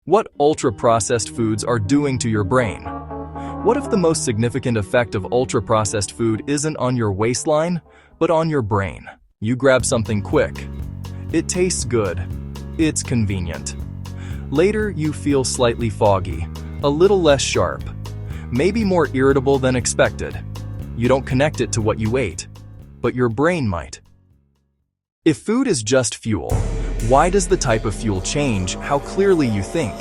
What ultra-processed foods are doing to your brain? What if the most significant effect of ultra-processed food isn't on your waistline, but on your brain? You grab something quick. It tastes good. It's convenient. Later, you feel slightly foggy, a little less sharp, maybe more irritable than expected. You don't connect it to what you ate, but your brain might. If food is just fuel, why does the type of fuel change how clearly you think?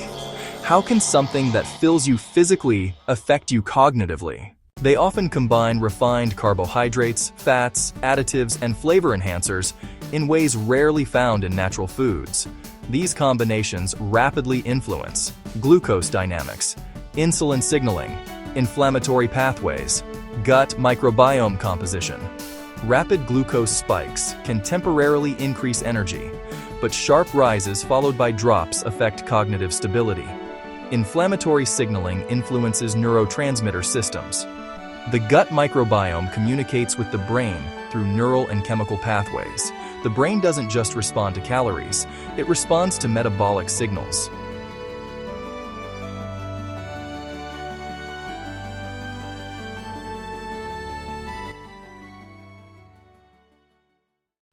How can something that fills you physically affect you cognitively? They often combine refined carbohydrates, fats, additives, and flavor enhancers in ways rarely found in natural foods. These combinations rapidly influence glucose dynamics, insulin signaling, inflammatory pathways, gut microbiome composition. Rapid glucose spikes can temporarily increase energy, but sharp rises followed by drops affect cognitive stability. Inflammatory signaling influences neurotransmitter systems. The gut microbiome communicates with the brain through neural and chemical pathways. The brain doesn't just respond to calories, it responds to metabolic signals.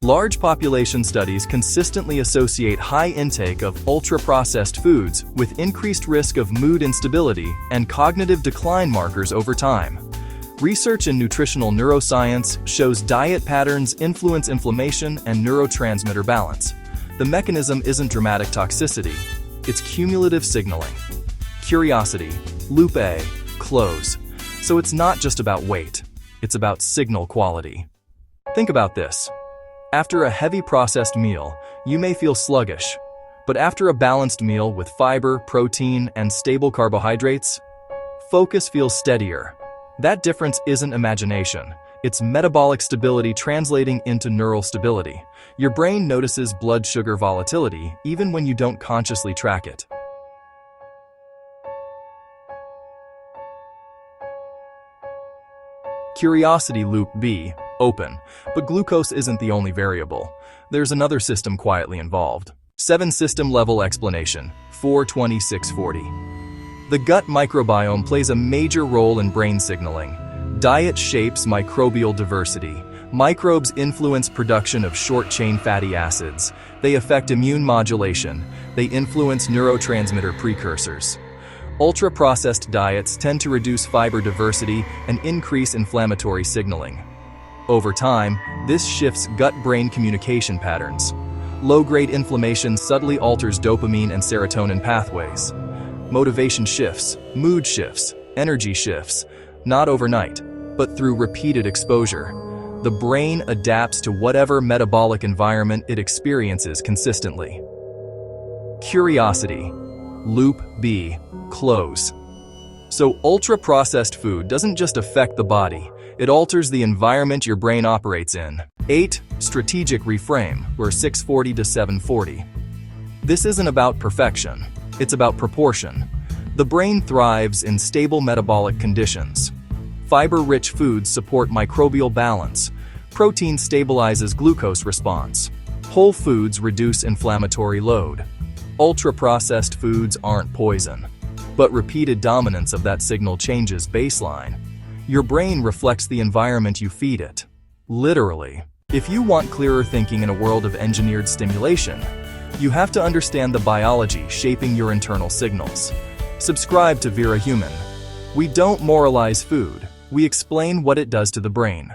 Large population studies consistently associate high intake of ultra-processed foods with increased risk of mood instability and cognitive decline markers over time. Research in nutritional neuroscience shows diet patterns influence inflammation and neurotransmitter balance. The mechanism isn't dramatic toxicity, it's cumulative signaling. Curiosity, loop A, close. So it's not just about weight, it's about signal quality. Think about this. After a heavy processed meal, you may feel sluggish, but after a balanced meal with fiber, protein, and stable carbohydrates, focus feels steadier. That difference isn't imagination, it's metabolic stability translating into neural stability. Your brain notices blood sugar volatility even when you don't consciously track it. Curiosity loop B, open, but glucose isn't the only variable. There's another system quietly involved. 7 system level explanation, 42640. The gut microbiome plays a major role in brain signaling. Diet shapes microbial diversity. Microbes influence production of short-chain fatty acids. They affect immune modulation. They influence neurotransmitter precursors. Ultra-processed diets tend to reduce fiber diversity and increase inflammatory signaling. Over time, this shifts gut-brain communication patterns. Low-grade inflammation subtly alters dopamine and serotonin pathways. Motivation shifts, mood shifts, energy shifts, not overnight, but through repeated exposure. The brain adapts to whatever metabolic environment it experiences consistently. Curiosity, loop B, close. So ultra-processed food doesn't just affect the body, it alters the environment your brain operates in. 8. Strategic reframe, or 640 to 740. This isn't about perfection, it's about proportion. The brain thrives in stable metabolic conditions. Fiber-rich foods support microbial balance. Protein stabilizes glucose response. Whole foods reduce inflammatory load. Ultra-processed foods aren't poison, but repeated dominance of that signal changes baseline. Your brain reflects the environment you feed it. Literally. If you want clearer thinking in a world of engineered stimulation, you have to understand the biology shaping your internal signals. Subscribe to Vera Human. We don't moralize food, we explain what it does to the brain.